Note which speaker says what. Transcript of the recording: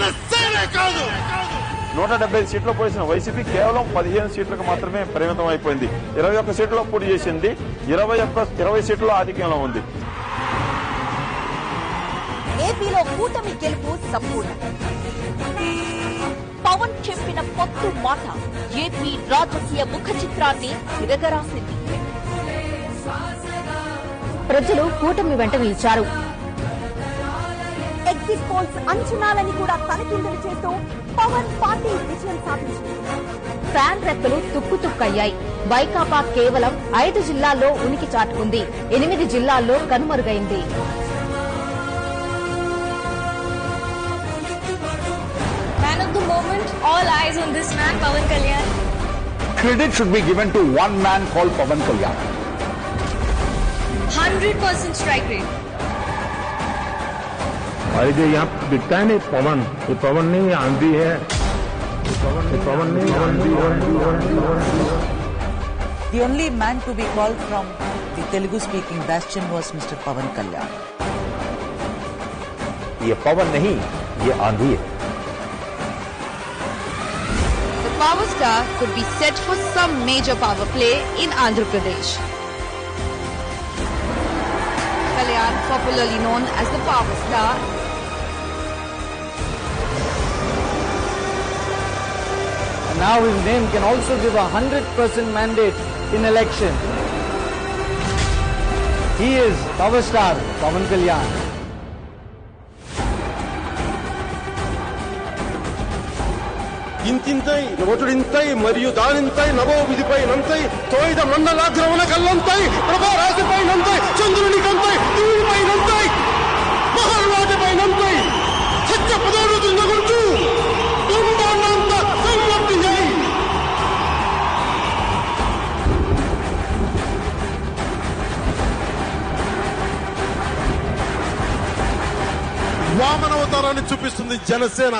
Speaker 1: జనసేనే కాదు.
Speaker 2: 175 సీట్లు పోసిన వైసీపీ కేవలం 15 సీట్లకు మాత్రమే పరిమితం అయిపోయింది. 21 సీట్లలో పోటీ చేసింది. 20 సీట్లలో ఆధిక్యంలో ఉంది.
Speaker 3: ఏపీలో కూటమి గెలుపు సంపూర్ణ. పవన్ చెప్పిన పొత్తు మాట ఏపీ రాజకీయ ముఖ చిత్రాన్ని తిరగరాసింది.
Speaker 4: ప్రజలు కూటమి వెంట నిలిచారు.
Speaker 3: ఎగ్జిట్ పోల్స్ అంచనాలని కూడా తలకిందులు చేస్తూ పవన్ పార్టీ విజయం సాధించింది.
Speaker 4: ఫ్యాన్ రెక్కలు తుక్కుతుక్కయ్యాయి. వైకాపా కేవలం 5 జిల్లాల్లో ఉనికి చాటుకుంది. 8 జిల్లాల్లో కనుమరుగైంది.
Speaker 5: Man of the moment, all eyes on this man, Pawan Kalyan.
Speaker 6: Credit should be given to one man called Pawan Kalyan.
Speaker 5: 100% strike rate.
Speaker 7: और जो यहाँ दिखता है नहीं पवन, ये पवन नहीं आंधी है, पवन नहीं आंधी है।
Speaker 8: The only man to be called from the Telugu-speaking bastion was Mr. Pawan Kalyan.
Speaker 6: ये पवन नहीं, ये आंधी है.
Speaker 4: The power star could be set for some major power play in Andhra Pradesh. Kalyan, popularly known as the power star,
Speaker 9: and now his name can also give a 100% mandate in election. He is power star Pawan Kalyan.
Speaker 1: ఇంతింతై ఒటుడింతై మరియు దానింతై నవో విధిపై నంతై తోయిద మండలాగ్రవణ కల్లంతై ప్రభా రాశిపై నంతై చంద్రుని కంతై దేవుడిపై నంతై మహారాజపై నంతై సత్య పదోరుతున్న గుర్తు బ్రహ్మాండంత సంవర్తించని వామనవతారాన్ని చూపిస్తుంది జనసేన.